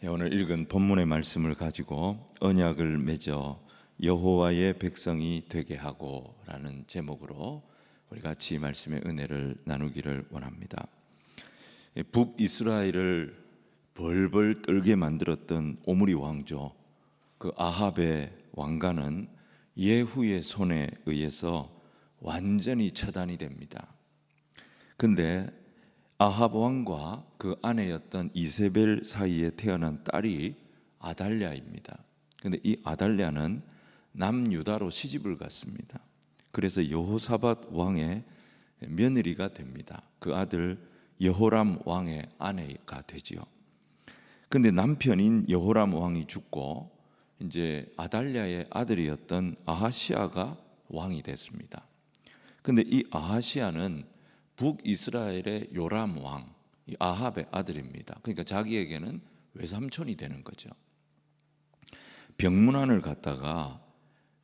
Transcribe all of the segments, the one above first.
오늘 읽은 본문의 말씀을 가지고 언약을 맺어 여호와의 백성이 되게 하고라는 제목으로 우리 같이 말씀의 은혜를 나누기를 원합니다. 북이스라엘을 벌벌 떨게 만들었던 오므리 왕조, 그 아합의 왕가는 예후의 손에 의해서 완전히 처단이 됩니다. 근데 아합 왕과 그 아내였던 이세벨 사이에 태어난 딸이 아달랴입니다. 근데 이 아달랴는 남유다로 시집을 갔습니다. 그래서 여호사밧 왕의 며느리가 됩니다. 그 아들 여호람 왕의 아내가 되지요. 근데 남편인 여호람 왕이 죽고 이제 아달랴의 아들이었던 아하시아가 왕이 됐습니다. 근데 이 아하시아는 북이스라엘의 요람 왕, 이 아합의 아들입니다. 그러니까 자기에게는 외삼촌이 되는 거죠. 병문안을 갔다가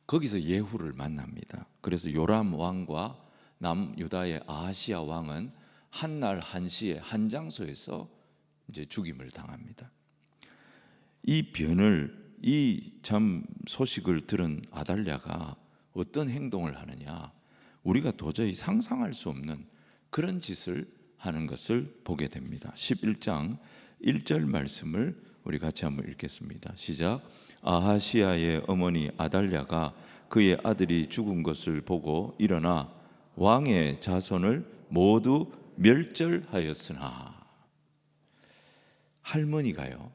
거기서 예후를 만납니다. 그래서 요람 왕과 남유다의 아하시아 왕은 한날 한시에 한 장소에서 이제 죽임을 당합니다. 이 참 소식을 들은 아달랴가 어떤 행동을 하느냐, 우리가 도저히 상상할 수 없는 그런 짓을 하는 것을 보게 됩니다. 11장 1절 말씀을 우리 같이 한번 읽겠습니다. 시작. 아하시아의 어머니 아달랴가 그의 아들이 죽은 것을 보고 일어나 왕의 자손을 모두 멸절하였으나, 할머니가요,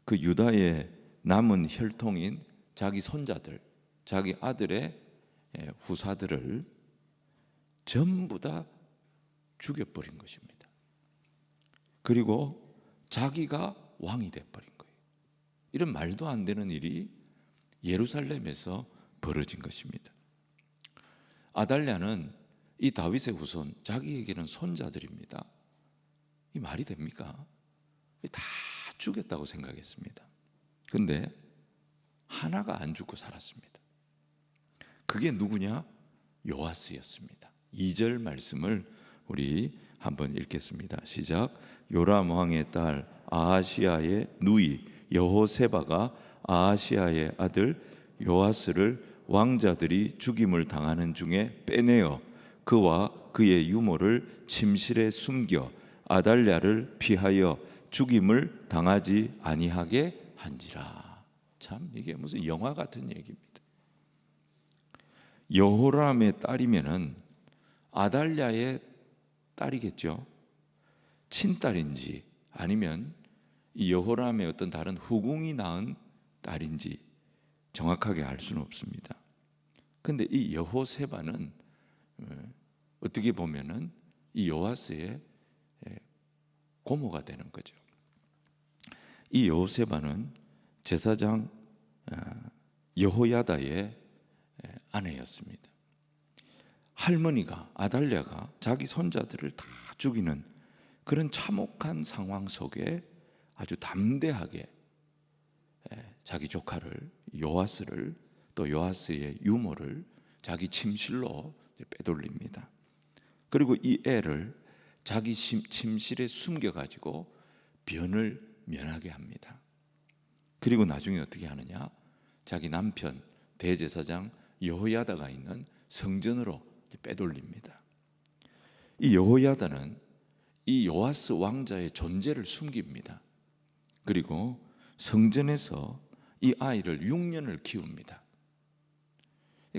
그 유다의 남은 혈통인 자기 손자들, 자기 아들의 후사들을 전부 다 죽여버린 것입니다. 그리고 자기가 왕이 돼버린 거예요. 이런 말도 안 되는 일이 예루살렘에서 벌어진 것입니다. 아달랴는 이 다윗의 후손, 자기에게는 손자들입니다. 이 말이 됩니까? 다 죽였다고 생각했습니다. 근데 하나가 안 죽고 살았습니다. 그게 누구냐? 요아스였습니다. 2절 말씀을 우리 한번 읽겠습니다. 시작. 요람 왕의 딸 아하시아의 누이 여호세바가 아하시아의 아들 요아스를 왕자들이 죽임을 당하는 중에 빼내어 그와 그의 유모를 침실에 숨겨 아달랴를 피하여 죽임을 당하지 아니하게 한지라. 참 이게 무슨 영화 같은 얘기입니다. 여호람의 딸이면은 아달랴의 딸이겠죠. 친딸인지 아니면 이 여호람의 어떤 다른 후궁이 낳은 딸인지 정확하게 알 수는 없습니다. 근데 이 여호세바는 어떻게 보면은 이 요아스의 고모가 되는 거죠. 이 여호세바는 제사장 여호야다의 아내였습니다. 할머니가 아달랴가 자기 손자들을 다 죽이는 그런 참혹한 상황 속에 아주 담대하게 자기 조카를 요아스를, 또 요아스의 유모를 자기 침실로 빼돌립니다. 그리고 이 애를 자기 침실에 숨겨가지고 변을 면하게 합니다. 그리고 나중에 어떻게 하느냐, 자기 남편 대제사장 여호야다가 있는 성전으로 빼돌립니다. 이 여호야다는 이 요아스 왕자의 존재를 숨깁니다. 그리고 성전에서 이 아이를 6년을 키웁니다.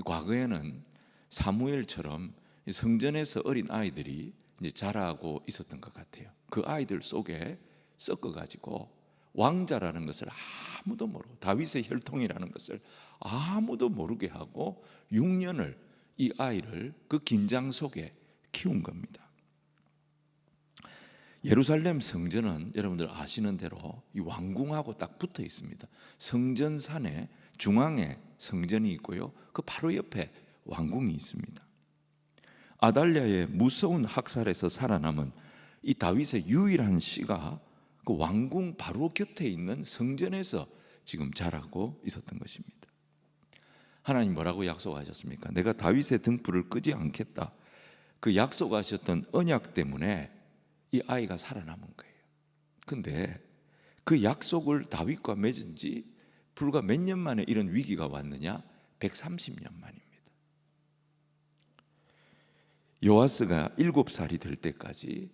과거에는 사무엘처럼 성전에서 어린 아이들이 이제 자라고 있었던 것 같아요. 그 아이들 속에 섞어가지고 왕자라는 것을 아무도 모르고, 다윗의 혈통이라는 것을 아무도 모르게 하고 6년을 이 아이를 그 긴장 속에 키운 겁니다. 예루살렘 성전은 여러분들 아시는 대로 이 왕궁하고 딱 붙어 있습니다. 성전산에 중앙에 성전이 있고요, 그 바로 옆에 왕궁이 있습니다. 아달랴의 무서운 학살에서 살아남은 이 다윗의 유일한 씨가 그 왕궁 바로 곁에 있는 성전에서 지금 자라고 있었던 것입니다. 하나님 뭐라고 약속하셨습니까? 내가 다윗의 등불을 끄지 않겠다. 그 약속하셨던 언약 때문에 이 아이가 살아남은 거예요. 근데 그 약속을 다윗과 맺은 지 불과 몇 년 만에 이런 위기가 왔느냐? 130년 만입니다. 요아스가 7살이 될 때까지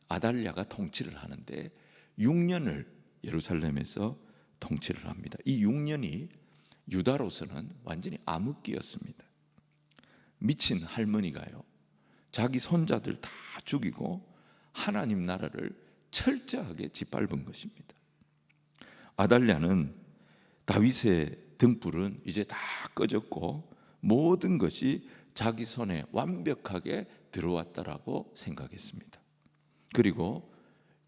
아달랴가 통치를 하는데 6년을 예루살렘에서 통치를 합니다. 이 6년이 유다로서는 완전히 암흑기였습니다. 미친 할머니가요, 자기 손자들 다 죽이고 하나님 나라를 철저하게 짓밟은 것입니다. 아달랴는 다윗의 등불은 이제 다 꺼졌고 모든 것이 자기 손에 완벽하게 들어왔다라고 생각했습니다. 그리고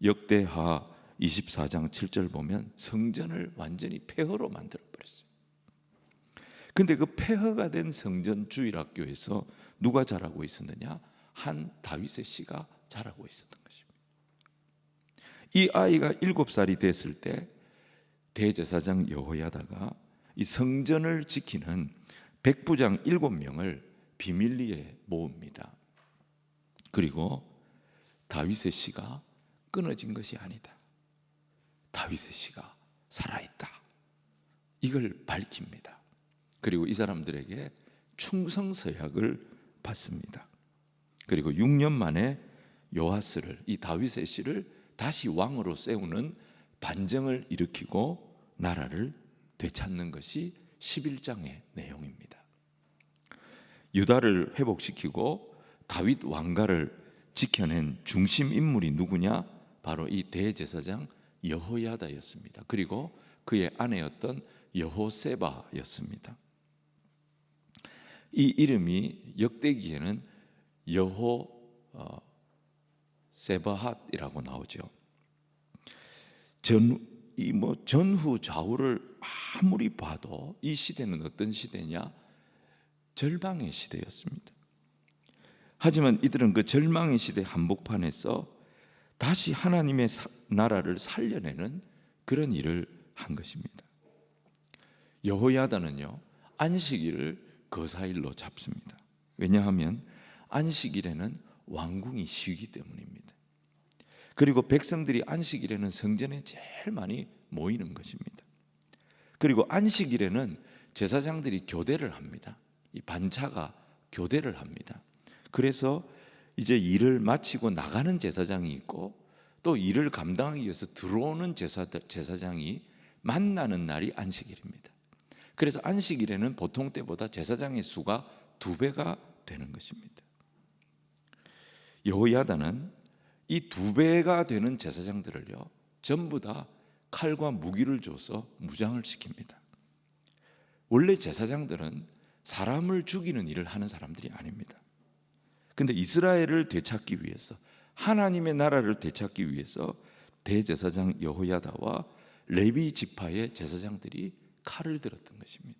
역대하 24장 7절 보면 성전을 완전히 폐허로 만들어 버렸어요. 근데 그 폐허가 된 성전 주일학교에서 누가 자라고 있었느냐? 한 다윗의 씨가 자라고 있었던 것입니다. 이 아이가 7살이 됐을 때 대제사장 여호야다가 이 성전을 지키는 백부장 7명을 비밀리에 모읍니다. 그리고 다윗의 씨가 끊어진 것이 아니다, 다윗의 씨가 살아있다, 이걸 밝힙니다. 그리고 이 사람들에게 충성서약을 받습니다. 그리고 6년 만에 요아스를, 이 다윗의 씨를 다시 왕으로 세우는 반정을 일으키고 나라를 되찾는 것이 11장의 내용입니다. 유다를 회복시키고 다윗 왕가를 지켜낸 중심 인물이 누구냐? 바로 이 대제사장 여호야다였습니다. 그리고 그의 아내였던 여호세바였습니다. 이 이름이 역대기에는 여호세바핫이라고 나오죠. 전후 좌우를 아무리 봐도 이 시대는 어떤 시대냐? 절망의 시대였습니다. 하지만 이들은 그 절망의 시대 한복판에서 다시 하나님의 나라를 살려내는 그런 일을 한 것입니다. 여호야다는요, 안식일을 거사일로 잡습니다. 왜냐하면 안식일에는 왕궁이 쉬기 때문입니다. 그리고 백성들이 안식일에는 성전에 제일 많이 모이는 것입니다. 그리고 안식일에는 제사장들이 교대를 합니다. 이 반차가 교대를 합니다. 그래서 이제 일을 마치고 나가는 제사장이 있고 또 일을 감당하기 위해서 들어오는 제사장이 만나는 날이 안식일입니다. 그래서 안식일에는 보통 때보다 제사장의 수가 2배가 되는 것입니다. 여호야다는 이 2배가 되는 제사장들을요, 전부 다 칼과 무기를 줘서 무장을 시킵니다. 원래 제사장들은 사람을 죽이는 일을 하는 사람들이 아닙니다. 근데 이스라엘을 되찾기 위해서, 하나님의 나라를 되찾기 위해서 대제사장 여호야다와 레위 지파의 제사장들이 칼을 들었던 것입니다.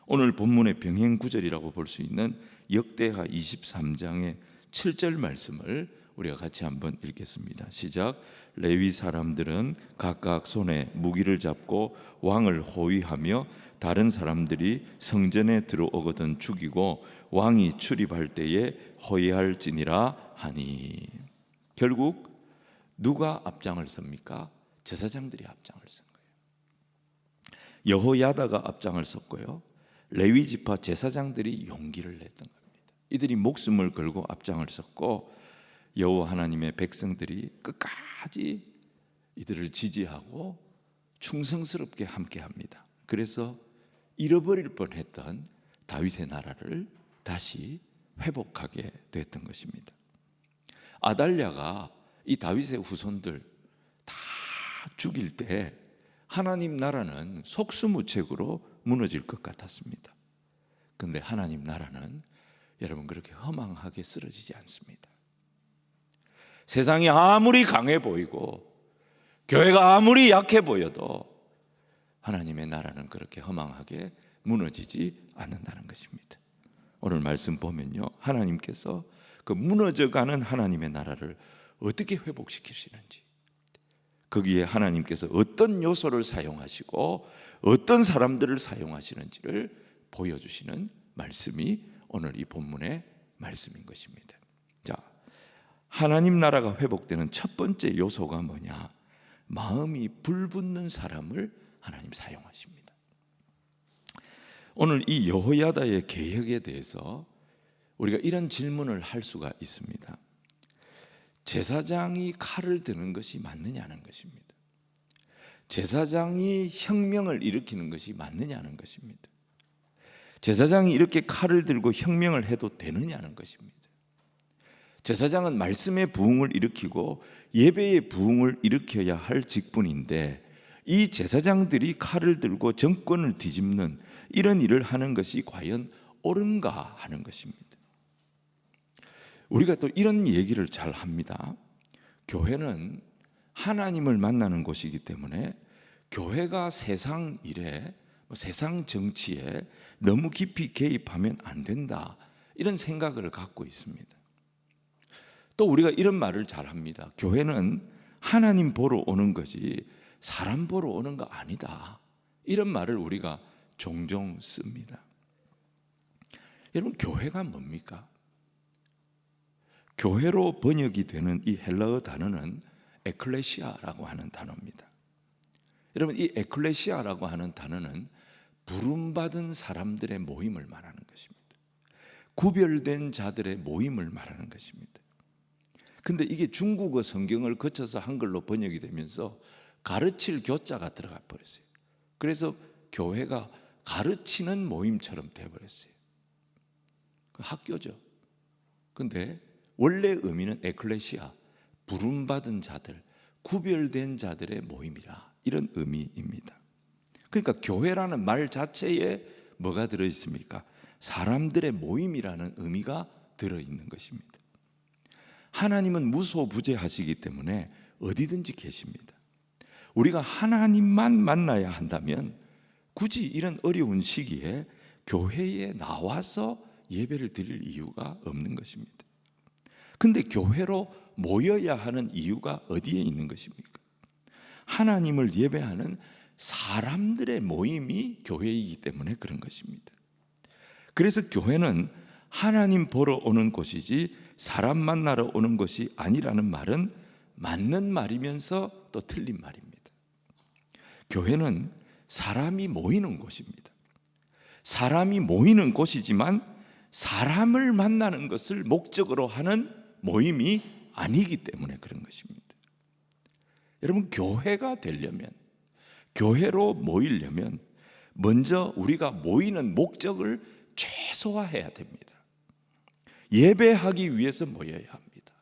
오늘 본문의 병행 구절이라고 볼 수 있는 역대하 23장의 7절 말씀을 우리가 같이 한번 읽겠습니다. 시작. 레위 사람들은 각각 손에 무기를 잡고 왕을 호위하며 다른 사람들이 성전에 들어오거든 죽이고 왕이 출입할 때에 호위할지니라 하니. 결국 누가 앞장을 섭니까? 제사장들이 앞장을 선 거예요. 여호야다가 앞장을 섰고요, 레위 지파 제사장들이 용기를 냈던 겁니다. 이들이 목숨을 걸고 앞장을 섰고 여호와 하나님의 백성들이 끝까지 이들을 지지하고 충성스럽게 함께합니다. 그래서 잃어버릴 뻔했던 다윗의 나라를 다시 회복하게 됐던 것입니다. 아달랴가 이 다윗의 후손들 다 죽일 때 하나님 나라는 속수무책으로 무너질 것 같았습니다. 그런데 하나님 나라는 여러분 그렇게 허망하게 쓰러지지 않습니다. 세상이 아무리 강해 보이고 교회가 아무리 약해 보여도 하나님의 나라는 그렇게 허망하게 무너지지 않는다는 것입니다. 오늘 말씀 보면요, 하나님께서 그 무너져가는 하나님의 나라를 어떻게 회복시키시는지, 거기에 하나님께서 어떤 요소를 사용하시고 어떤 사람들을 사용하시는지를 보여주시는 말씀이 오늘 이 본문의 말씀인 것입니다. 자, 하나님 나라가 회복되는 첫 번째 요소가 뭐냐? 마음이 불붙는 사람을 하나님 사용하십니다. 오늘 이 여호야다의 개혁에 대해서 우리가 이런 질문을 할 수가 있습니다. 제사장이 칼을 드는 것이 맞느냐는 것입니다. 제사장이 혁명을 일으키는 것이 맞느냐는 것입니다. 제사장이 이렇게 칼을 들고 혁명을 해도 되느냐는 것입니다. 제사장은 말씀의 부흥을 일으키고 예배의 부흥을 일으켜야 할 직분인데 이 제사장들이 칼을 들고 정권을 뒤집는 이런 일을 하는 것이 과연 옳은가 하는 것입니다. 우리가 또 이런 얘기를 잘 합니다. 교회는 하나님을 만나는 곳이기 때문에 교회가 세상 일에, 세상 정치에 너무 깊이 개입하면 안 된다, 이런 생각을 갖고 있습니다. 또 우리가 이런 말을 잘 합니다. 교회는 하나님 보러 오는 거지 사람 보러 오는 거 아니다, 이런 말을 우리가 종종 씁니다. 여러분, 교회가 뭡니까? 교회로 번역이 되는 이 헬라어 단어는 에클레시아라고 하는 단어입니다. 여러분, 이 에클레시아라고 하는 단어는 부름받은 사람들의 모임을 말하는 것입니다. 구별된 자들의 모임을 말하는 것입니다. 근데 이게 중국어 성경을 거쳐서 한글로 번역이 되면서 가르칠 교자가 들어가 버렸어요. 그래서 교회가 가르치는 모임처럼 되어버렸어요. 학교죠. 근데 원래 의미는 에클레시아, 부름받은 자들, 구별된 자들의 모임이라, 이런 의미입니다. 그러니까 교회라는 말 자체에 뭐가 들어있습니까? 사람들의 모임이라는 의미가 들어있는 것입니다. 하나님은 무소부재하시기 때문에 어디든지 계십니다. 우리가 하나님만 만나야 한다면 굳이 이런 어려운 시기에 교회에 나와서 예배를 드릴 이유가 없는 것입니다. 근데 교회로 모여야 하는 이유가 어디에 있는 것입니까? 하나님을 예배하는 사람들의 모임이 교회이기 때문에 그런 것입니다. 그래서 교회는 하나님 보러 오는 곳이지 사람 만나러 오는 것이 아니라는 말은 맞는 말이면서 또 틀린 말입니다. 교회는 사람이 모이는 곳입니다. 사람이 모이는 곳이지만 사람을 만나는 것을 목적으로 하는 모임이 아니기 때문에 그런 것입니다. 여러분, 교회가 되려면, 교회로 모이려면 먼저 우리가 모이는 목적을 최소화해야 됩니다. 예배하기 위해서 모여야 합니다.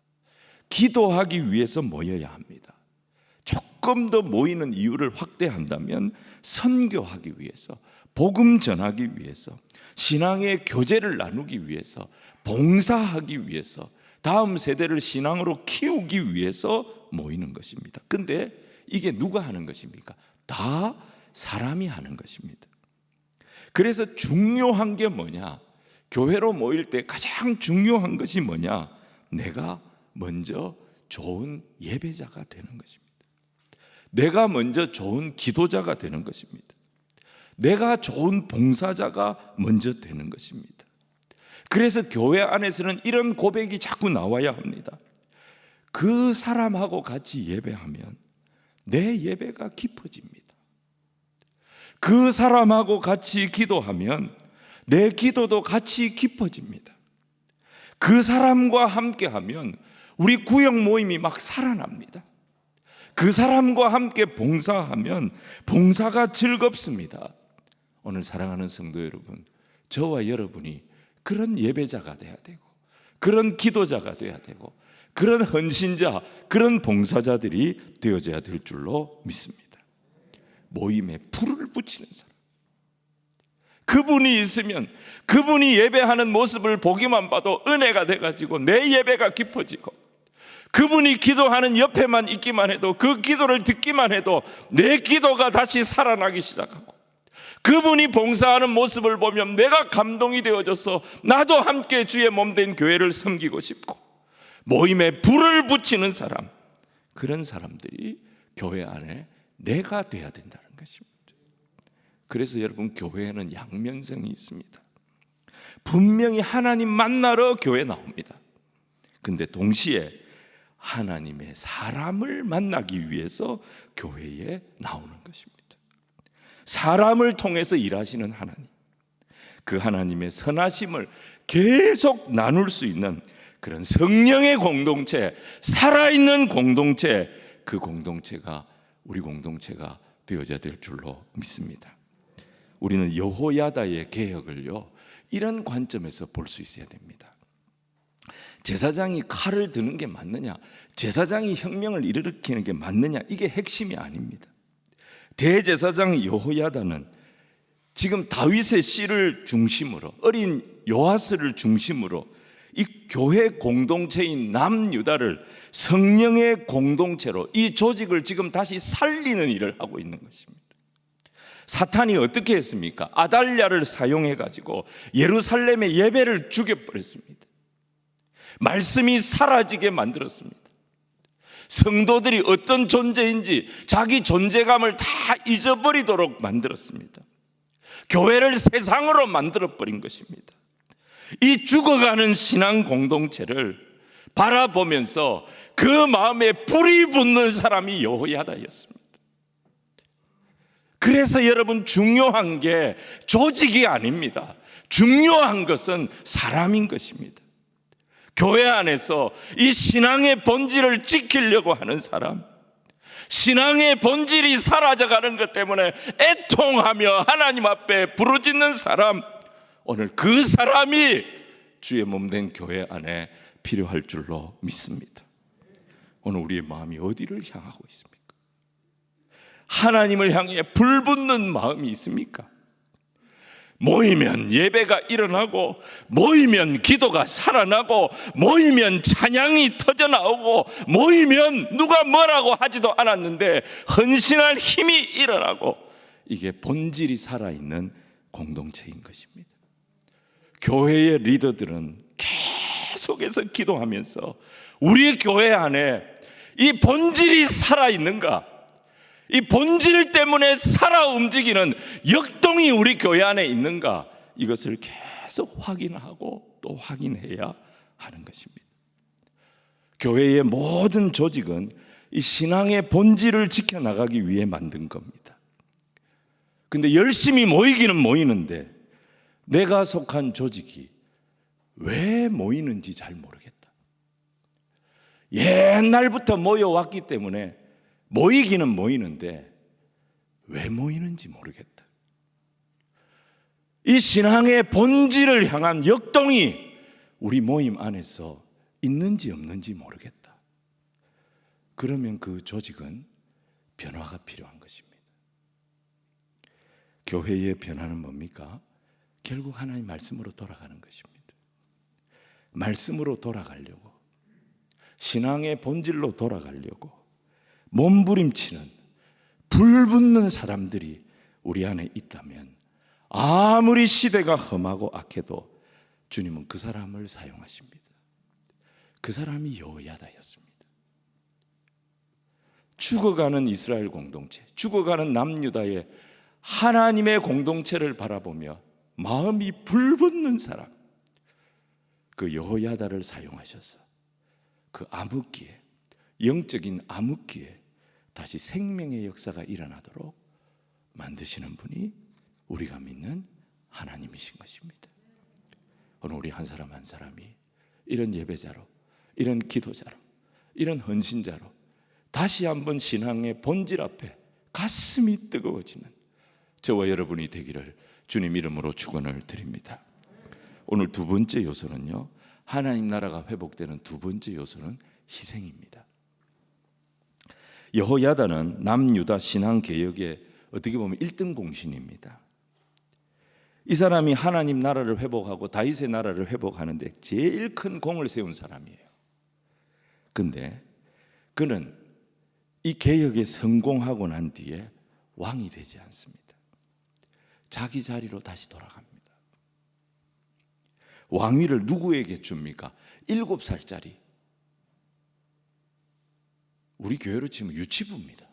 기도하기 위해서 모여야 합니다. 조금 더 모이는 이유를 확대한다면 선교하기 위해서, 복음 전하기 위해서, 신앙의 교제를 나누기 위해서, 봉사하기 위해서, 다음 세대를 신앙으로 키우기 위해서 모이는 것입니다. 근데 이게 누가 하는 것입니까? 다 사람이 하는 것입니다. 그래서 중요한 게 뭐냐? 교회로 모일 때 가장 중요한 것이 뭐냐? 내가 먼저 좋은 예배자가 되는 것입니다. 내가 먼저 좋은 기도자가 되는 것입니다. 내가 좋은 봉사자가 먼저 되는 것입니다. 그래서 교회 안에서는 이런 고백이 자꾸 나와야 합니다. 그 사람하고 같이 예배하면 내 예배가 깊어집니다. 그 사람하고 같이 기도하면 내 기도도 같이 깊어집니다. 그 사람과 함께하면 우리 구역 모임이 막 살아납니다. 그 사람과 함께 봉사하면 봉사가 즐겁습니다. 오늘 사랑하는 성도 여러분, 저와 여러분이 그런 예배자가 돼야 되고, 그런 기도자가 돼야 되고, 그런 헌신자, 그런 봉사자들이 되어져야 될 줄로 믿습니다. 모임에 불을 붙이는 사람, 그분이 있으면 그분이 예배하는 모습을 보기만 봐도 은혜가 돼가지고 내 예배가 깊어지고, 그분이 기도하는 옆에만 있기만 해도, 그 기도를 듣기만 해도 내 기도가 다시 살아나기 시작하고, 그분이 봉사하는 모습을 보면 내가 감동이 되어져서 나도 함께 주의 몸된 교회를 섬기고 싶고, 모임에 불을 붙이는 사람, 그런 사람들이 교회 안에 내가 돼야 된다는 것입니다. 그래서 여러분, 교회에는 양면성이 있습니다. 분명히 하나님 만나러 교회 나옵니다. 근데 동시에 하나님의 사람을 만나기 위해서 교회에 나오는 것입니다. 사람을 통해서 일하시는 하나님, 그 하나님의 선하심을 계속 나눌 수 있는 그런 성령의 공동체, 살아있는 공동체, 그 공동체가 우리 공동체가 되어져야 될 줄로 믿습니다. 우리는 여호야다의 개혁을요, 이런 관점에서 볼 수 있어야 됩니다. 제사장이 칼을 드는 게 맞느냐, 제사장이 혁명을 일으키는 게 맞느냐, 이게 핵심이 아닙니다. 대제사장 여호야다는 지금 다윗의 씨를 중심으로, 어린 요아스를 중심으로 이 교회 공동체인 남유다를 성령의 공동체로, 이 조직을 지금 다시 살리는 일을 하고 있는 것입니다. 사탄이 어떻게 했습니까? 아달랴를 사용해 가지고 예루살렘의 예배를 죽여버렸습니다. 말씀이 사라지게 만들었습니다. 성도들이 어떤 존재인지 자기 존재감을 다 잊어버리도록 만들었습니다. 교회를 세상으로 만들어버린 것입니다. 이 죽어가는 신앙 공동체를 바라보면서 그 마음에 불이 붙는 사람이 여호야다였습니다. 그래서 여러분, 중요한 게 조직이 아닙니다. 중요한 것은 사람인 것입니다. 교회 안에서 이 신앙의 본질을 지키려고 하는 사람, 신앙의 본질이 사라져가는 것 때문에 애통하며 하나님 앞에 부르짖는 사람, 오늘 그 사람이 주의 몸된 교회 안에 필요할 줄로 믿습니다. 오늘 우리의 마음이 어디를 향하고 있습니까? 하나님을 향해 불붙는 마음이 있습니까? 모이면 예배가 일어나고, 모이면 기도가 살아나고, 모이면 찬양이 터져나오고, 모이면 누가 뭐라고 하지도 않았는데 헌신할 힘이 일어나고, 이게 본질이 살아있는 공동체인 것입니다. 교회의 리더들은 계속해서 기도하면서 우리 교회 안에 이 본질이 살아있는가, 이 본질 때문에 살아 움직이는 역동이 우리 교회 안에 있는가, 이것을 계속 확인하고 또 확인해야 하는 것입니다. 교회의 모든 조직은 이 신앙의 본질을 지켜나가기 위해 만든 겁니다. 근데 열심히 모이기는 모이는데 내가 속한 조직이 왜 모이는지 잘 모르겠다. 옛날부터 모여왔기 때문에 모이기는 모이는데 왜 모이는지 모르겠다. 이 신앙의 본질을 향한 역동이 우리 모임 안에서 있는지 없는지 모르겠다. 그러면 그 조직은 변화가 필요한 것입니다. 교회의 변화는 뭡니까? 결국 하나님 말씀으로 돌아가는 것입니다. 말씀으로 돌아가려고, 신앙의 본질로 돌아가려고 몸부림치는, 불붙는 사람들이 우리 안에 있다면 아무리 시대가 험하고 악해도 주님은 그 사람을 사용하십니다. 그 사람이 여호야다였습니다. 죽어가는 이스라엘 공동체, 죽어가는 남유다의 하나님의 공동체를 바라보며 마음이 불붙는 사람, 그 여호야다를 사용하셔서 그 암흑기에, 영적인 암흑기에 다시 생명의 역사가 일어나도록 만드시는 분이 우리가 믿는 하나님이신 것입니다. 오늘 우리 한 사람 한 사람이 이런 예배자로, 이런 기도자로, 이런 헌신자로 다시 한번 신앙의 본질 앞에 가슴이 뜨거워지는 저와 여러분이 되기를 주님 이름으로 축원을 드립니다. 오늘 두 번째 요소는요, 하나님 나라가 회복되는 두 번째 요소는 희생입니다. 여호야다는 남유다 신앙 개혁의 어떻게 보면 1등 공신입니다. 이 사람이 하나님 나라를 회복하고 다윗의 나라를 회복하는데 제일 큰 공을 세운 사람이에요. 근데 그는 이 개혁에 성공하고 난 뒤에 왕이 되지 않습니다. 자기 자리로 다시 돌아갑니다. 왕위를 누구에게 줍니까? 7살짜리, 우리 교회로 치면 유치부입니다.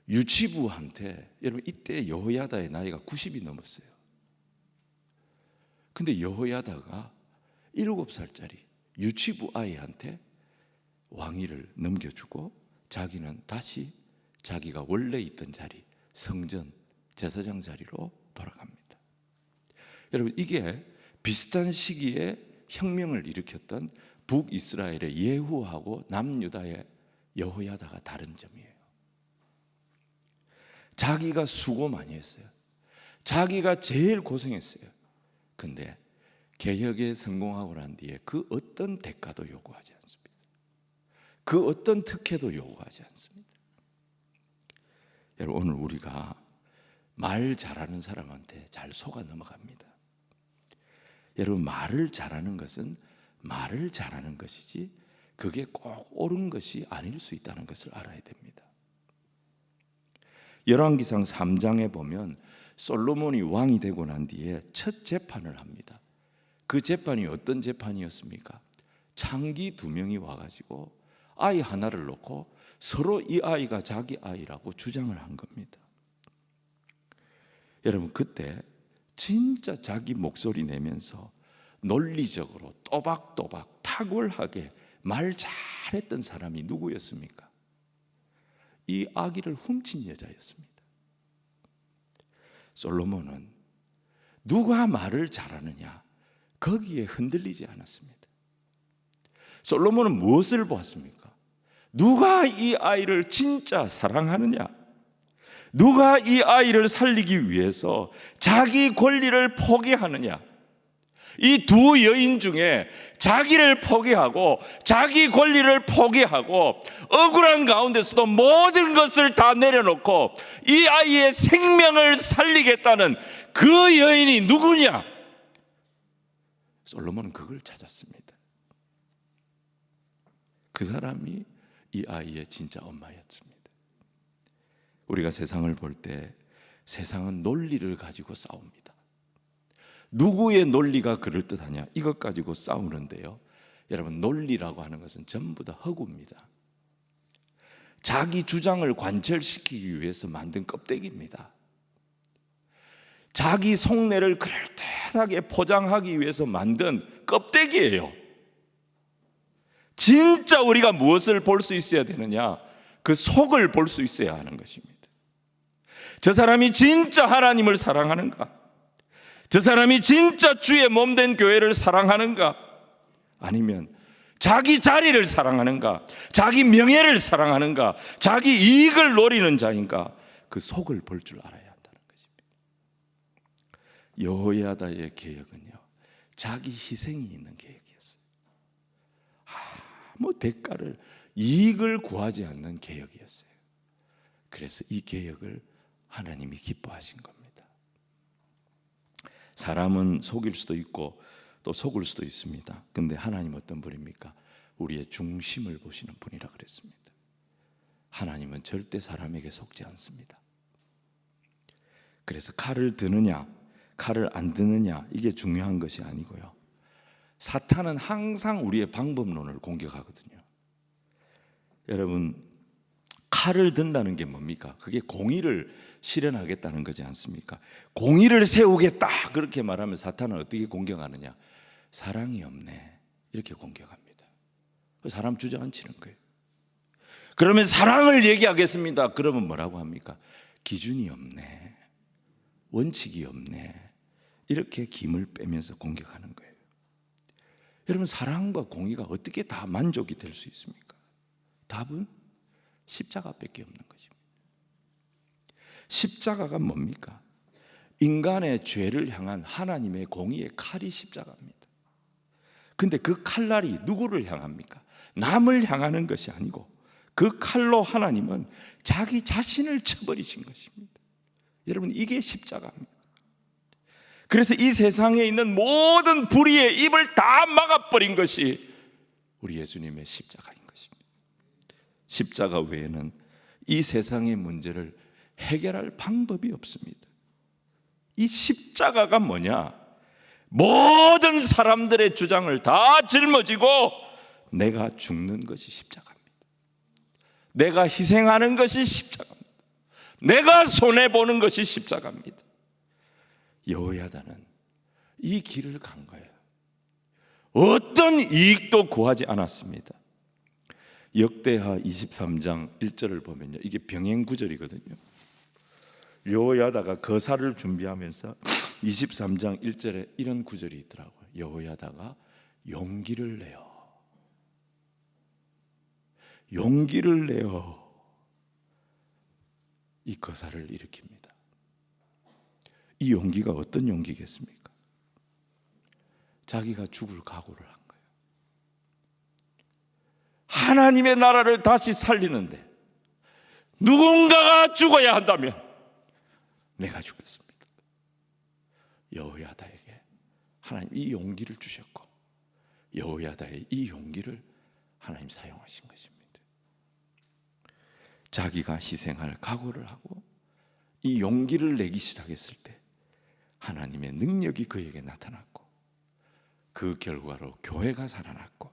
유치부한테, 여러분 이때 여호야다의 나이가 90이 넘었어요. 근데 여호야다가 7살짜리 유치부 아이한테 왕위를 넘겨주고 자기는 다시 자기가 원래 있던 자리, 성전 제사장 자리로 돌아갑니다. 여러분, 이게 비슷한 시기에 혁명을 일으켰던 북이스라엘의 예후하고 남유다의 여호야다가 다른 점이에요. 자기가 수고 많이 했어요. 자기가 제일 고생했어요. 근데 개혁에 성공하고 난 뒤에 그 어떤 대가도 요구하지 않습니다. 그 어떤 특혜도 요구하지 않습니다. 여러분, 오늘 우리가 말 잘하는 사람한테 잘 속아 넘어갑니다. 여러분, 말을 잘하는 것은 말을 잘하는 것이지 그게 꼭 옳은 것이 아닐 수 있다는 것을 알아야 됩니다. 열왕기상 3장에 보면 솔로몬이 왕이 되고 난 뒤에 첫 재판을 합니다. 그 재판이 어떤 재판이었습니까? 창기 2명이 와가지고 아이 하나를 놓고 서로 이 아이가 자기 아이라고 주장을 한 겁니다. 여러분, 그때 진짜 자기 목소리 내면서 논리적으로 또박또박 탁월하게 말 잘했던 사람이 누구였습니까? 이 아기를 훔친 여자였습니다. 솔로몬은 누가 말을 잘하느냐, 거기에 흔들리지 않았습니다. 솔로몬은 무엇을 보았습니까? 누가 이 아이를 진짜 사랑하느냐, 누가 이 아이를 살리기 위해서 자기 권리를 포기하느냐. 이 두 여인 중에 자기를 포기하고 자기 권리를 포기하고 억울한 가운데서도 모든 것을 다 내려놓고 이 아이의 생명을 살리겠다는 그 여인이 누구냐? 솔로몬은 그걸 찾았습니다. 그 사람이 이 아이의 진짜 엄마였습니다. 우리가 세상을 볼 때 세상은 논리를 가지고 싸웁니다. 누구의 논리가 그럴듯하냐, 이것 가지고 싸우는데요, 여러분, 논리라고 하는 것은 전부 다 허구입니다. 자기 주장을 관철시키기 위해서 만든 껍데기입니다. 자기 속내를 그럴듯하게 포장하기 위해서 만든 껍데기예요. 진짜 우리가 무엇을 볼 수 있어야 되느냐, 그 속을 볼 수 있어야 하는 것입니다. 저 사람이 진짜 하나님을 사랑하는가? 저 사람이 진짜 주의 몸된 교회를 사랑하는가? 아니면 자기 자리를 사랑하는가? 자기 명예를 사랑하는가? 자기 이익을 노리는 자인가? 그 속을 볼 줄 알아야 한다는 것입니다. 여호야다의 개혁은요, 자기 희생이 있는 개혁이었어요. 아무 대가를, 이익을 구하지 않는 개혁이었어요. 그래서 이 개혁을 하나님이 기뻐하신 겁니다. 사람은 속일 수도 있고 또 속을 수도 있습니다. 근데 하나님 어떤 분입니까? 우리의 중심을 보시는 분이라 그랬습니다. 하나님은 절대 사람에게 속지 않습니다. 그래서 칼을 드느냐 칼을 안 드느냐, 이게 중요한 것이 아니고요, 사탄은 항상 우리의 방법론을 공격하거든요. 여러분, 칼을 든다는 게 뭡니까? 그게 공의를 실현하겠다는 거지 않습니까? 공의를 세우겠다 그렇게 말하면 사탄은 어떻게 공격하느냐? 사랑이 없네, 이렇게 공격합니다. 사람 주저앉히는 거예요. 그러면 사랑을 얘기하겠습니다. 그러면 뭐라고 합니까? 기준이 없네, 원칙이 없네, 이렇게 김을 빼면서 공격하는 거예요. 여러분, 사랑과 공의가 어떻게 다 만족이 될 수 있습니까? 답은 십자가밖에 없는 것입니다. 십자가가 뭡니까? 인간의 죄를 향한 하나님의 공의의 칼이 십자가입니다. 근데 그 칼날이 누구를 향합니까? 남을 향하는 것이 아니고 그 칼로 하나님은 자기 자신을 쳐버리신 것입니다. 여러분, 이게 십자가입니다. 그래서 이 세상에 있는 모든 불의의 입을 다 막아버린 것이 우리 예수님의 십자가인 것입니다. 십자가 외에는 이 세상의 문제를 해결할 방법이 없습니다. 이 십자가가 뭐냐? 모든 사람들의 주장을 다 짊어지고 내가 죽는 것이 십자가입니다. 내가 희생하는 것이 십자가입니다. 내가 손해보는 것이 십자가입니다. 여호야다는 이 길을 간 거예요. 어떤 이익도 구하지 않았습니다. 역대하 23장 1절을 보면요, 이게 병행 구절이거든요. 여호야다가 거사를 준비하면서 23장 1절에 이런 구절이 있더라고요. 여호야다가 용기를 내어 이 거사를 일으킵니다. 이 용기가 어떤 용기겠습니까? 자기가 죽을 각오를 한 거예요. 하나님의 나라를 다시 살리는데 누군가가 죽어야 한다면 내가 죽겠습니다. 여호야다에게 하나님 이 용기를 주셨고, 여호야다의 이 용기를 하나님 사용하신 것입니다. 자기가 희생할 각오를 하고 이 용기를 내기 시작했을 때 하나님의 능력이 그에게 나타났고, 그 결과로 교회가 살아났고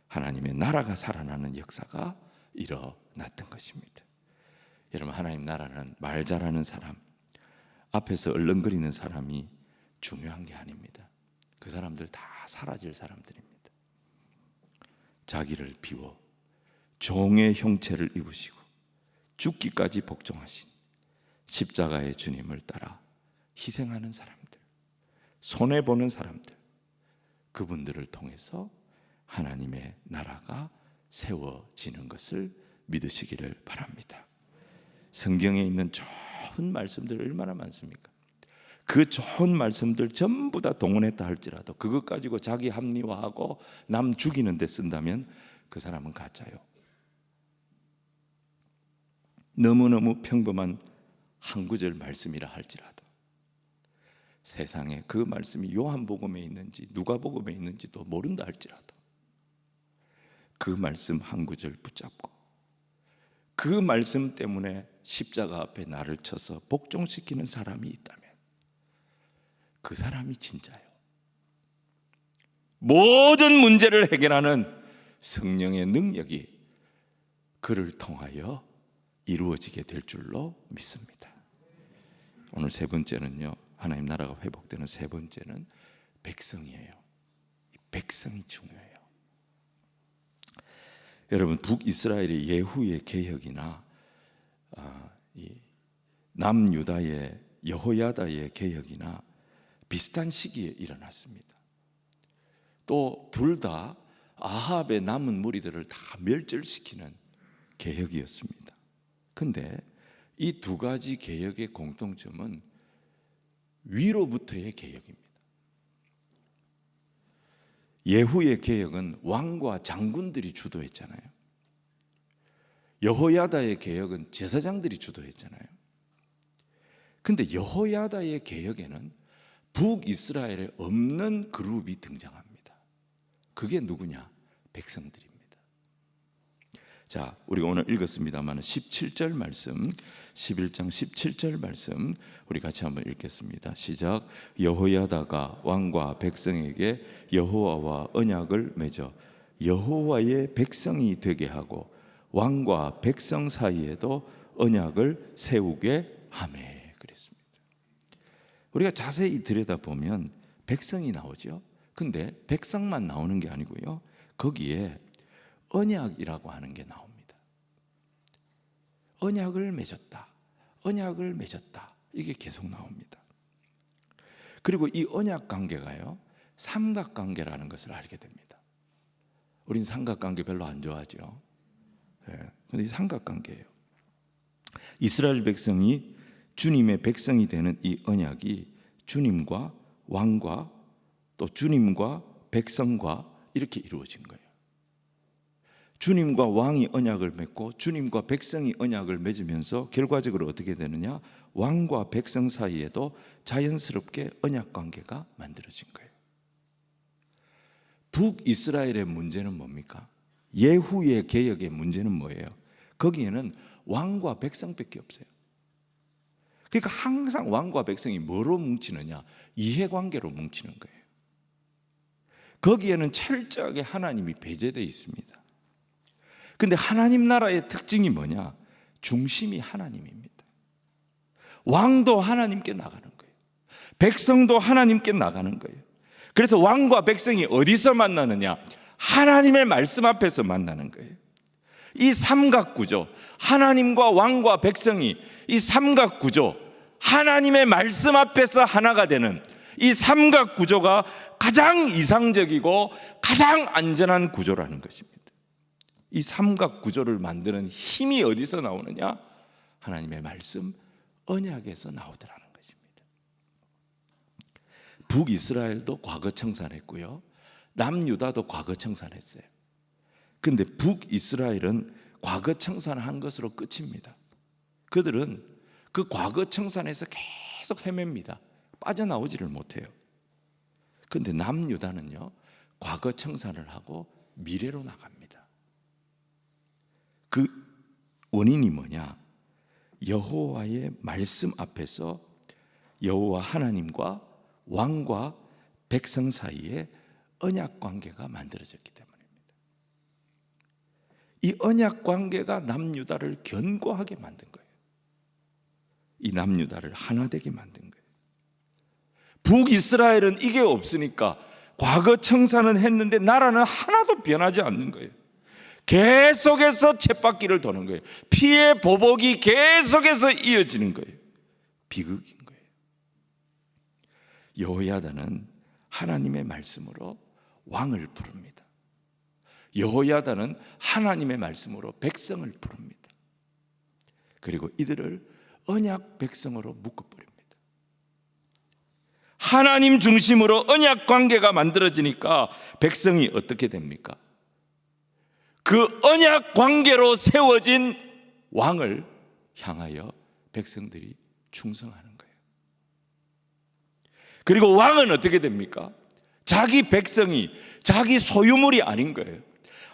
하나님의 나라가 살아나는 역사가 일어났던 것입니다. 여러분, 하나님 나라는 말 잘하는 사람, 앞에서 얼렁거리는 사람이 중요한 게 아닙니다. 그 사람들 다 사라질 사람들입니다. 자기를 비워 종의 형체를 입으시고 죽기까지 복종하신 십자가의 주님을 따라 희생하는 사람들, 손해보는 사람들, 그분들을 통해서 하나님의 나라가 세워지는 것을 믿으시기를 바랍니다. 성경에 있는 좋은 말씀들 얼마나 많습니까? 그 좋은 말씀들 전부 다 동원했다 할지라도 그것 가지고 자기 합리화하고 남 죽이는 데 쓴다면 그 사람은 가짜요. 너무너무 평범한 한 구절 말씀이라 할지라도 세상에 그 말씀이 요한복음에 있는지 누가복음에 있는지도 모른다 할지라도 그 말씀 한 구절 붙잡고 그 말씀 때문에 십자가 앞에 나를 쳐서 복종시키는 사람이 있다면 그 사람이 진짜요. 모든 문제를 해결하는 성령의 능력이 그를 통하여 이루어지게 될 줄로 믿습니다. 오늘 세 번째는요, 하나님 나라가 회복되는 세 번째는 백성이에요. 백성이 중요해요. 여러분, 북이스라엘의 예후의 개혁이나 남유다의 여호야다의 개혁이나 비슷한 시기에 일어났습니다. 또 둘 다 아합의 남은 무리들을 다 멸절시키는 개혁이었습니다. 근데 이 두 가지 개혁의 공통점은 위로부터의 개혁입니다. 예후의 개혁은 왕과 장군들이 주도했잖아요. 여호야다의 개혁은 제사장들이 주도했잖아요. 근데 여호야다의 개혁에는 북이스라엘에 없는 그룹이 등장합니다. 그게 누구냐? 백성들입니다. 자, 우리가 오늘 읽었습니다만 17절 말씀, 11장 17절 말씀 우리 같이 한번 읽겠습니다. 시작. 여호야다가 왕과 백성에게 여호와와 언약을 맺어 여호와의 백성이 되게 하고 왕과 백성 사이에도 언약을 세우게 하매 그랬습니다. 우리가 자세히 들여다보면 백성이 나오죠. 근데 백성만 나오는 게 아니고요, 거기에 언약이라고 하는 게 나옵니다. 언약을 맺었다, 언약을 맺었다, 이게 계속 나옵니다. 그리고 이 언약 관계가요, 삼각관계라는 것을 알게 됩니다. 우린 삼각관계 별로 안 좋아하죠. 그런데 이 삼각관계예요. 이스라엘 백성이 주님의 백성이 되는 이 언약이 주님과 왕과 또 주님과 백성과 이렇게 이루어진 거예요. 주님과 왕이 언약을 맺고 주님과 백성이 언약을 맺으면서 결과적으로 어떻게 되느냐? 왕과 백성 사이에도 자연스럽게 언약 관계가 만들어진 거예요. 북이스라엘의 문제는 뭡니까? 예후의 개혁의 문제는 뭐예요? 거기에는 왕과 백성밖에 없어요. 그러니까 항상 왕과 백성이 뭐로 뭉치느냐? 이해관계로 뭉치는 거예요. 거기에는 철저하게 하나님이 배제되어 있습니다. 근데 하나님 나라의 특징이 뭐냐? 중심이 하나님입니다. 왕도 하나님께 나가는 거예요. 백성도 하나님께 나가는 거예요. 그래서 왕과 백성이 어디서 만나느냐? 하나님의 말씀 앞에서 만나는 거예요. 이 삼각구조, 하나님과 왕과 백성이 이 삼각구조, 하나님의 말씀 앞에서 하나가 되는 이 삼각구조가 가장 이상적이고 가장 안전한 구조라는 것입니다. 이 삼각구조를 만드는 힘이 어디서 나오느냐? 하나님의 말씀, 언약에서 나오더라는 것입니다. 북이스라엘도 과거 청산했고요, 남유다도 과거 청산했어요. 근데 북이스라엘은 과거 청산한 것으로 끝입니다. 그들은 그 과거 청산에서 계속 헤맵니다. 빠져나오지를 못해요. 근데 남유다는요, 과거 청산을 하고 미래로 나갑니다. 그 원인이 뭐냐? 여호와의 말씀 앞에서 여호와 하나님과 왕과 백성 사이에 언약 관계가 만들어졌기 때문입니다. 이 언약 관계가 남유다를 견고하게 만든 거예요. 이 남유다를 하나 되게 만든 거예요. 북이스라엘은 이게 없으니까 과거 청산은 했는데 나라는 하나도 변하지 않는 거예요. 계속해서 쳇바퀴를 도는 거예요. 피해 보복이 계속해서 이어지는 거예요. 비극인 거예요. 여호야다는 하나님의 말씀으로 왕을 부릅니다. 여호야다는 하나님의 말씀으로 백성을 부릅니다. 그리고 이들을 언약 백성으로 묶어버립니다. 하나님 중심으로 언약 관계가 만들어지니까 백성이 어떻게 됩니까? 그 언약 관계로 세워진 왕을 향하여 백성들이 충성하는 거예요. 그리고 왕은 어떻게 됩니까? 자기 백성이 자기 소유물이 아닌 거예요.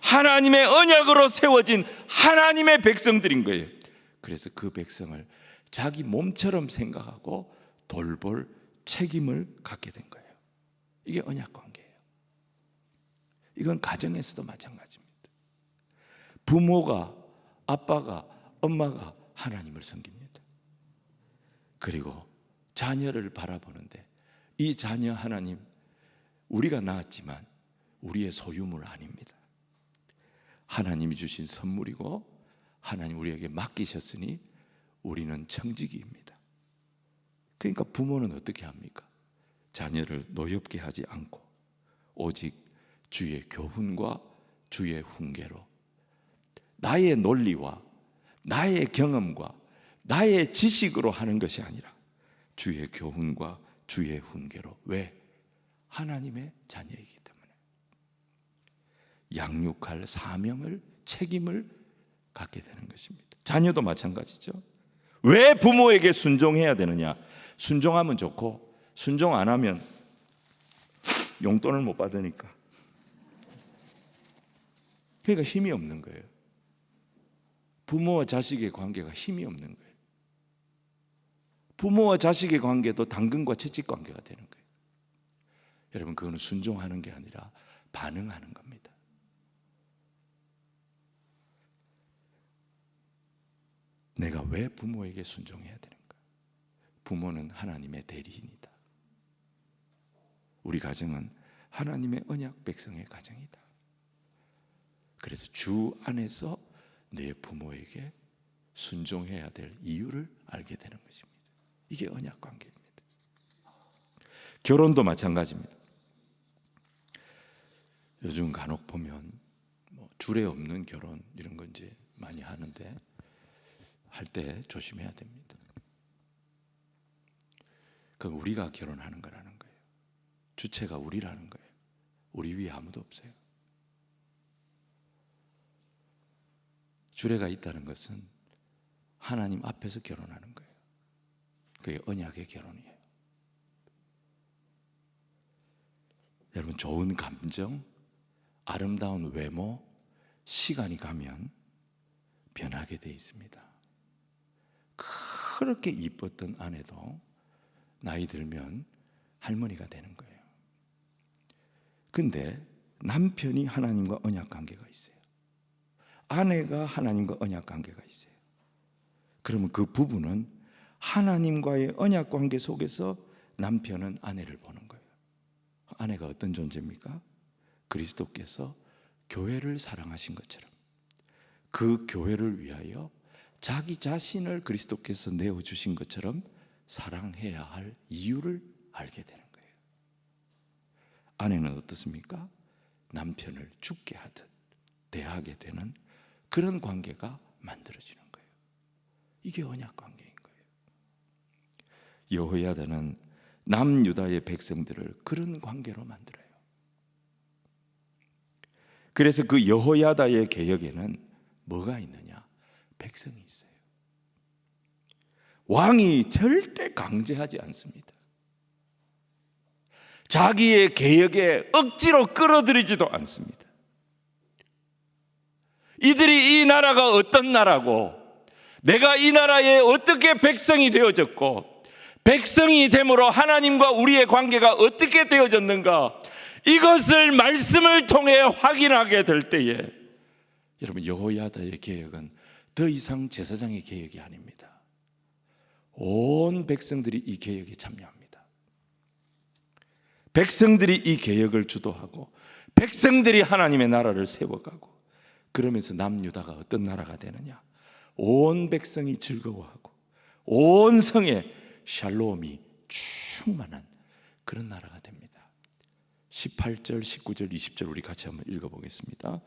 하나님의 언약으로 세워진 하나님의 백성들인 거예요. 그래서 그 백성을 자기 몸처럼 생각하고 돌볼 책임을 갖게 된 거예요. 이게 언약 관계예요. 이건 가정에서도 마찬가지입니다. 부모가, 아빠가, 엄마가 하나님을 섬깁니다. 그리고 자녀를 바라보는데 이 자녀 하나님, 우리가 낳았지만 우리의 소유물 아닙니다. 하나님이 주신 선물이고 하나님 우리에게 맡기셨으니 우리는 청지기입니다. 그러니까 부모는 어떻게 합니까? 자녀를 노엽게 하지 않고 오직 주의 교훈과 주의 훈계로, 나의 논리와 나의 경험과 나의 지식으로 하는 것이 아니라 주의 교훈과 주의 훈계로. 왜? 하나님의 자녀이기 때문에. 양육할 사명을, 책임을 갖게 되는 것입니다. 자녀도 마찬가지죠. 왜 부모에게 순종해야 되느냐? 순종하면 좋고 순종 안 하면 용돈을 못 받으니까. 그러니까 힘이 없는 거예요. 부모와 자식의 관계가 힘이 없는 거예요. 부모와 자식의 관계도 당근과 채찍 관계가 되는 거예요. 여러분, 그거는 순종하는 게 아니라 반응하는 겁니다. 내가 왜 부모에게 순종해야 되는가? 부모는 하나님의 대리인이다. 우리 가정은 하나님의 언약 백성의 가정이다. 그래서 주 안에서 내 부모에게 순종해야 될 이유를 알게 되는 것입니다. 이게 언약 관계입니다. 결혼도 마찬가지입니다. 요즘 간혹 보면 주례 없는 결혼 이런 거 이제 많이 하는데 할 때 조심해야 됩니다. 그건 우리가 결혼하는 거라는 거예요. 주체가 우리라는 거예요. 우리 위에 아무도 없어요. 주례가 있다는 것은 하나님 앞에서 결혼하는 거예요. 그게 언약의 결혼이에요. 여러분, 좋은 감정, 아름다운 외모, 시간이 가면 변하게 돼 있습니다. 그렇게 이뻤던 아내도 나이 들면 할머니가 되는 거예요. 근데 남편이 하나님과 언약 관계가 있어요. 아내가 하나님과 언약 관계가 있어요. 그러면 그 부부는 하나님과의 언약 관계 속에서 남편은 아내를 보는 거예요. 아내가 어떤 존재입니까? 그리스도께서 교회를 사랑하신 것처럼 그 교회를 위하여 자기 자신을 그리스도께서 내어주신 것처럼 사랑해야 할 이유를 알게 되는 거예요. 아내는 어떻습니까? 남편을 죽게 하듯 대하게 되는 그런 관계가 만들어지는 거예요. 이게 언약 관계인 거예요. 여호야다는 남유다의 백성들을 그런 관계로 만들어요. 그래서 그 여호야다의 개혁에는 뭐가 있느냐? 백성이 있어요. 왕이 절대 강제하지 않습니다. 자기의 개혁에 억지로 끌어들이지도 않습니다. 이들이 이 나라가 어떤 나라고, 내가 이 나라에 어떻게 백성이 되어졌고, 백성이 됨으로 하나님과 우리의 관계가 어떻게 되어졌는가, 이것을 말씀을 통해 확인하게 될 때에, 여러분, 여호야다의 개혁은 더 이상 제사장의 개혁이 아닙니다. 온 백성들이 이 개혁에 참여합니다. 백성들이 이 개혁을 주도하고 백성들이 하나님의 나라를 세워가고, 그러면서 남유다가 어떤 나라가 되느냐? 온 백성이 즐거워하고 온 성에 샬롬이 충만한 그런 나라가 됩니다. 18절, 19절, 20절 우리 같이 한번 읽어보겠습니다.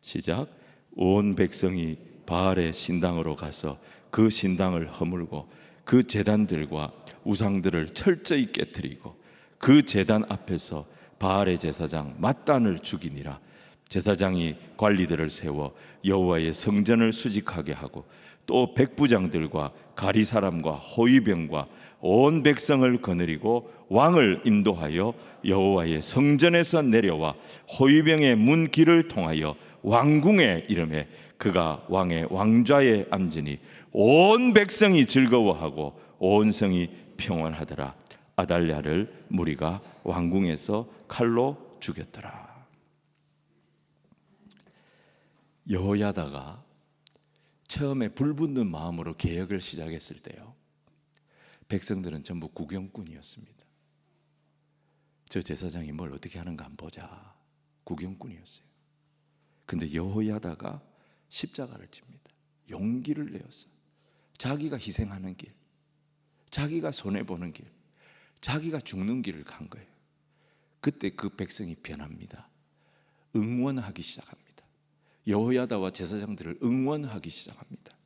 시작. 온 백성이 바알의 신당으로 가서 그 신당을 허물고 그 제단들과 우상들을 철저히 깨뜨리고 그 제단 앞에서 바알의 제사장 맏단을 죽이니라. 제사장이 관리들을 세워 여호와의 성전을 수직하게 하고 또 백부장들과 가리 사람과 호위병과 온 백성을 거느리고 왕을 인도하여 여호와의 성전에서 내려와 호위병의 문 길을 통하여 왕궁에 이르매 그가 왕의 왕좌에 앉으니 온 백성이 즐거워하고 온 성이 평안하더라. 아달랴를 무리가 왕궁에서 칼로 죽였더라. 여호야다가 처음에 불붙는 마음으로 개혁을 시작했을 때요, 백성들은 전부 구경꾼이었습니다. 저 제사장이 뭘 어떻게 하는가 한번 보자, 구경꾼이었어요. 근데 여호야다가 십자가를 집니다. 용기를 내어서 자기가 희생하는 길, 자기가 손해보는 길, 자기가 죽는 길을 간 거예요. 그때 그 백성이 변합니다. 응원하기 시작합니다. 여호야다와 제사장들을 응원하기 시작합니다.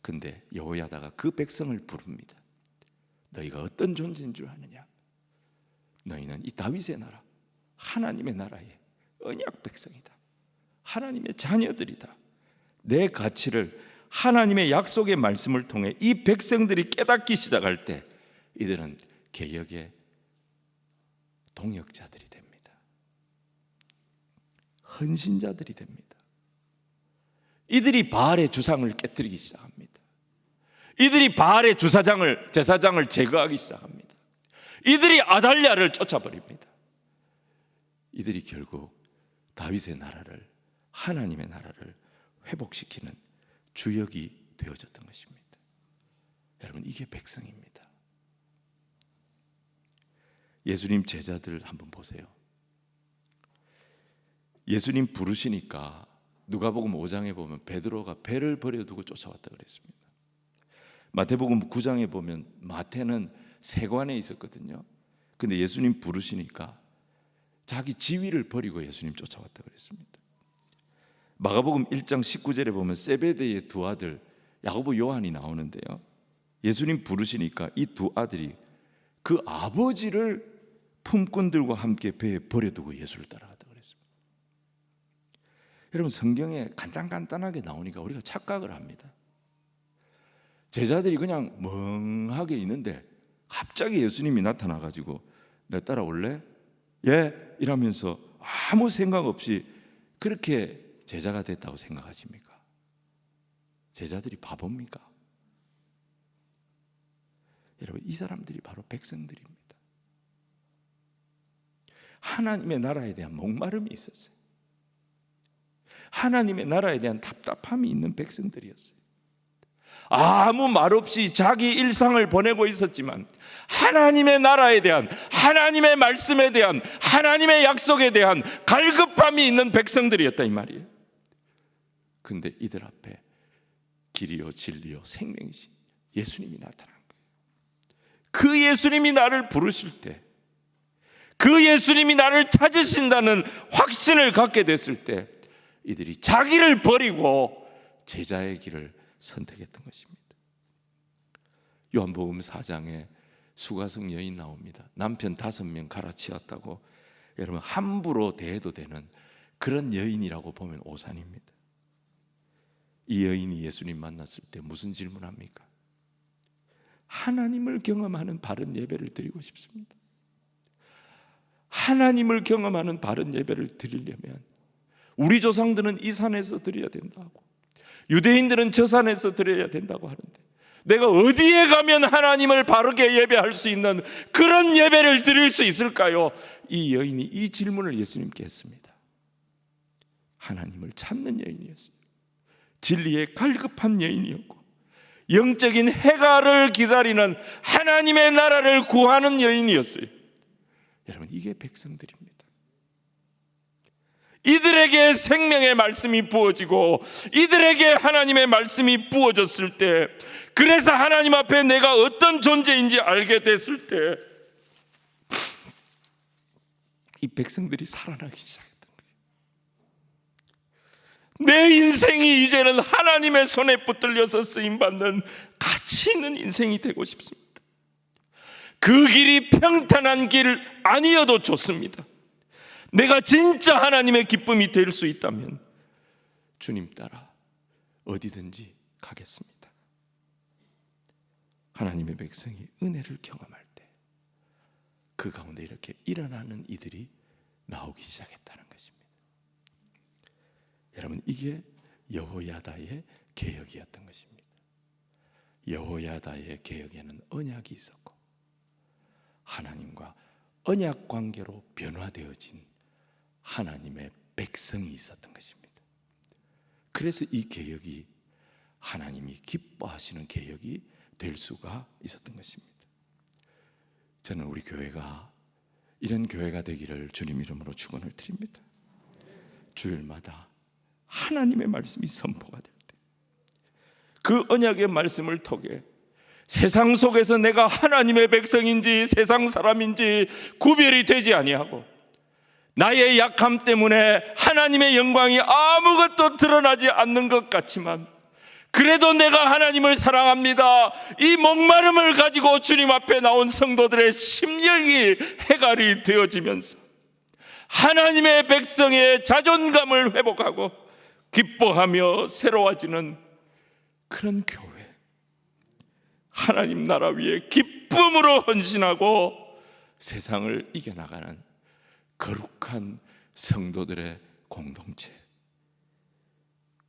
근데 여호야다가 그 백성을 부릅니다. 너희가 어떤 존재인 줄 아느냐? 너희는 이 다윗의 나라, 하나님의 나라의 언약 백성이다. 하나님의 자녀들이다. 내 가치를 하나님의 약속의 말씀을 통해 이 백성들이 깨닫기 시작할 때 이들은 개혁의 동역자들이 됩니다. 헌신자들이 됩니다. 이들이 바알의 주상을 깨뜨리기 시작합니다. 이들이 바알의 제사장을 제거하기 시작합니다. 이들이 아달랴를 쫓아버립니다. 이들이 결국 다윗의 나라를, 하나님의 나라를 회복시키는 주역이 되어졌던 것입니다. 여러분, 이게 백성입니다. 예수님 제자들 한번 보세요. 예수님 부르시니까 누가복음 5장에 보면 베드로가 배를 버려두고 쫓아왔다 그랬습니다. 마태복음 9장에 보면 마태는 세관에 있었거든요. 근데 예수님 부르시니까 자기 지위를 버리고 예수님 쫓아왔다 그랬습니다. 마가복음 1장 19절에 보면 세베대의 두 아들 야고보, 요한이 나오는데요, 예수님 부르시니까 이 두 아들이 그 아버지를 품꾼들과 함께 배에 버려두고 예수를 따라갔다 그랬습니다. 여러분, 성경에 간단하게 나오니까 우리가 착각을 합니다. 제자들이 그냥 멍하게 있는데 갑자기 예수님이 나타나가지고 내 따라올래? 예? 이러면서 아무 생각 없이 그렇게 제자가 됐다고 생각하십니까? 제자들이 바보입니까? 여러분, 이 사람들이 바로 백성들입니다. 하나님의 나라에 대한 목마름이 있었어요. 하나님의 나라에 대한 답답함이 있는 백성들이었어요. 아무 말 없이 자기 일상을 보내고 있었지만 하나님의 나라에 대한, 하나님의 말씀에 대한, 하나님의 약속에 대한 갈급함이 있는 백성들이었다 이 말이에요. 근데 이들 앞에 길이요 진리요 생명이신 예수님이 나타난 거예요. 그 예수님이 나를 부르실 때, 그 예수님이 나를 찾으신다는 확신을 갖게 됐을 때 이들이 자기를 버리고 제자의 길을 선택했던 것입니다. 요한복음 4장에 수가성 여인 나옵니다. 남편 5명 갈아치웠다고 여러분 함부로 대해도 되는 그런 여인이라고 보면 오산입니다. 이 여인이 예수님 만났을 때 무슨 질문합니까? 하나님을 경험하는 바른 예배를 드리고 싶습니다. 하나님을 경험하는 바른 예배를 드리려면 우리 조상들은 이 산에서 드려야 된다고, 유대인들은 저 산에서 드려야 된다고 하는데 내가 어디에 가면 하나님을 바르게 예배할 수 있는 그런 예배를 드릴 수 있을까요? 이 여인이 이 질문을 예수님께 했습니다. 하나님을 찾는 여인이었어요. 진리에 갈급한 여인이었고 영적인 해가를 기다리는 하나님의 나라를 구하는 여인이었어요. 여러분, 이게 백성들입니다. 이들에게 생명의 말씀이 부어지고 이들에게 하나님의 말씀이 부어졌을 때, 그래서 하나님 앞에 내가 어떤 존재인지 알게 됐을 때 이 백성들이 살아나기 시작했던 거예요. 내 인생이 이제는 하나님의 손에 붙들려서 쓰임받는 가치 있는 인생이 되고 싶습니다. 그 길이 평탄한 길 아니어도 좋습니다. 내가 진짜 하나님의 기쁨이 될 수 있다면 주님 따라 어디든지 가겠습니다. 하나님의 백성이 은혜를 경험할 때 그 가운데 이렇게 일어나는 이들이 나오기 시작했다는 것입니다. 여러분, 이게 여호야다의 개혁이었던 것입니다. 여호야다의 개혁에는 언약이 있었고 하나님과 언약 관계로 변화되어진 하나님의 백성이 있었던 것입니다. 그래서 이 개혁이 하나님이 기뻐하시는 개혁이 될 수가 있었던 것입니다. 저는 우리 교회가 이런 교회가 되기를 주님 이름으로 축원을 드립니다. 주일마다 하나님의 말씀이 선포가 될 때, 그 언약의 말씀을 통해 세상 속에서 내가 하나님의 백성인지 세상 사람인지 구별이 되지 아니하고 나의 약함 때문에 하나님의 영광이 아무것도 드러나지 않는 것 같지만 그래도 내가 하나님을 사랑합니다, 이 목마름을 가지고 주님 앞에 나온 성도들의 심령이 해갈이 되어지면서 하나님의 백성의 자존감을 회복하고 기뻐하며 새로워지는 그런 교회, 하나님 나라 위에 기쁨으로 헌신하고 세상을 이겨나가는 거룩한 성도들의 공동체,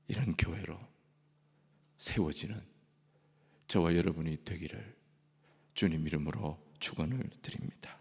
이런 교회로 세워지는 저와 여러분이 되기를 주님 이름으로 축원을 드립니다.